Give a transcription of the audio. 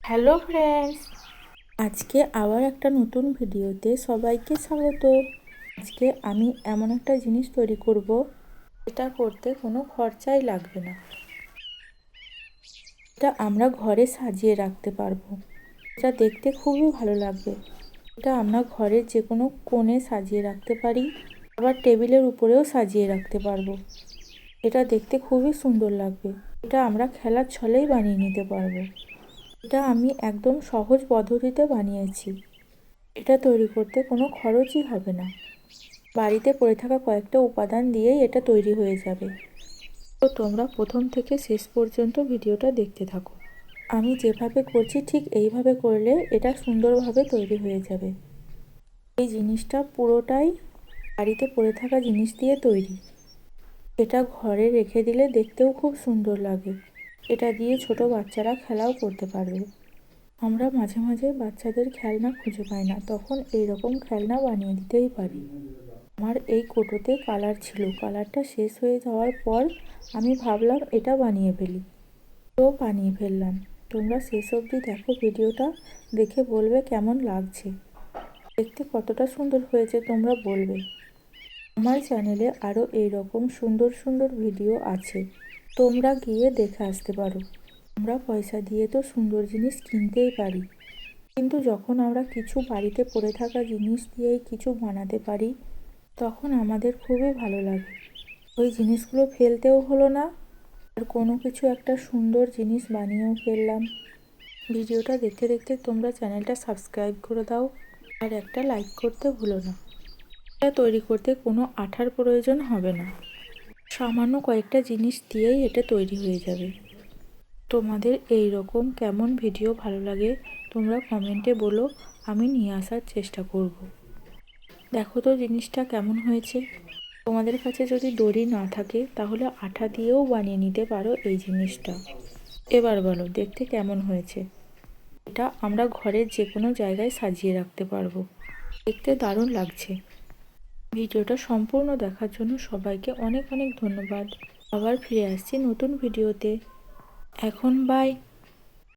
Hello friends, আজকে আবার একটা নতুন ভিডিওতে সবাইকে স্বাগত। আজকে আমি এমন একটা জিনিস তৈরি করব, এটা করতে কোনো খরচাই লাগবে না। এটা আমরা ঘরে সাজিয়ে রাখতে পারবো। এটা দেখতে খুবই ভালো লাগবে। এটা আমরা ঘরের যে কোনো কোণে সাজিয়ে রাখতে পারি, আবার টেবিলের উপরেও সাজিয়ে রাখতে পারবো। এটা দেখতে খুবই সুন্দর লাগবে। এটা আমরা খেলার ছলেই বানিয়ে নিতে পারবো। এটা আমি একদম সহজ পদ্ধতিতে বানিয়েছি। এটা তৈরি করতে কোনো খরচই হবে না। বাড়িতে পড়ে থাকা কয়েকটা উপাদান দিয়েই এটা তৈরি হয়ে যাবে। তো তোমরা প্রথম থেকে শেষ পর্যন্ত ভিডিওটা দেখতে থাকো। আমি যেভাবে করছি ঠিক এইভাবে করলে এটা সুন্দরভাবে তৈরি হয়ে যাবে। এই জিনিসটা পুরোটাই বাড়িতে পড়ে থাকা জিনিস দিয়ে তৈরি। এটা ঘরে রেখে দিলে দেখতেও খুব সুন্দর লাগে। এটা দিয়ে ছোট বাচ্চারা খেলাও করতে পারবে। আমরা মাঝে মাঝে বাচ্চাদের খেলনা খুঁজে পাই না, তখন এইরকম খেলনা বানিয়ে দিতেই পারি। আমার এই কোটোতে কালার ছিল, কালারটা শেষ হয়ে যাওয়ার পর আমি ভাবলাম এটা বানিয়ে ফেলি, তো বানিয়ে ফেললাম। তোমরা শেষ অবধি দেখো ভিডিওটা, দেখে বলবে কেমন লাগছে। দেখতে কতটা সুন্দর হয়েছে তোমরা বলবে। আমার চ্যানেলে আরও এইরকম সুন্দর সুন্দর ভিডিও আছে, তোমরা গিয়ে দেখে আসতে পারো। আমরা পয়সা দিয়ে তো সুন্দর জিনিস কিনতেই পারি, কিন্তু যখন আমরা কিছু বাড়িতে পড়ে থাকা জিনিস দিয়েই কিছু বানাতে পারি, তখন আমাদের খুবই ভালো লাগে। ওই জিনিসগুলো ফেলতেও হলো না, আর কোনো কিছু একটা সুন্দর জিনিস বানিয়েও ফেললাম। ভিডিওটা দেখতে দেখতে তোমরা চ্যানেলটা সাবস্ক্রাইব করে দাও, আর একটা লাইক করতে ভুলো না। এটা তৈরি করতে কোনো আঠার প্রয়োজন হবে না, সামান্য কয়েকটা জিনিস দিয়েই এটা তৈরি হয়ে যাবে। তোমাদের এই রকম কেমন ভিডিও ভালো লাগে তোমরা কমেন্টে বলো, আমি নিয়ে আসার চেষ্টা করব। দেখো তো জিনিসটা কেমন হয়েছে। তোমাদের কাছে যদি দড়ি না থাকে তাহলে আঠা দিয়েও বানিয়ে নিতে পারো এই জিনিসটা। এবার বলো দেখতে কেমন হয়েছে। এটা আমরা ঘরের যে কোনো জায়গায় সাজিয়ে রাখতে পারবো। দেখতে দারুণ লাগছে। ভিডিওটা সম্পূর্ণ দেখার জন্য সবাইকে অনেক অনেক ধন্যবাদ। আবার ফিরে আসছি নতুন ভিডিওতে। এখন বাই।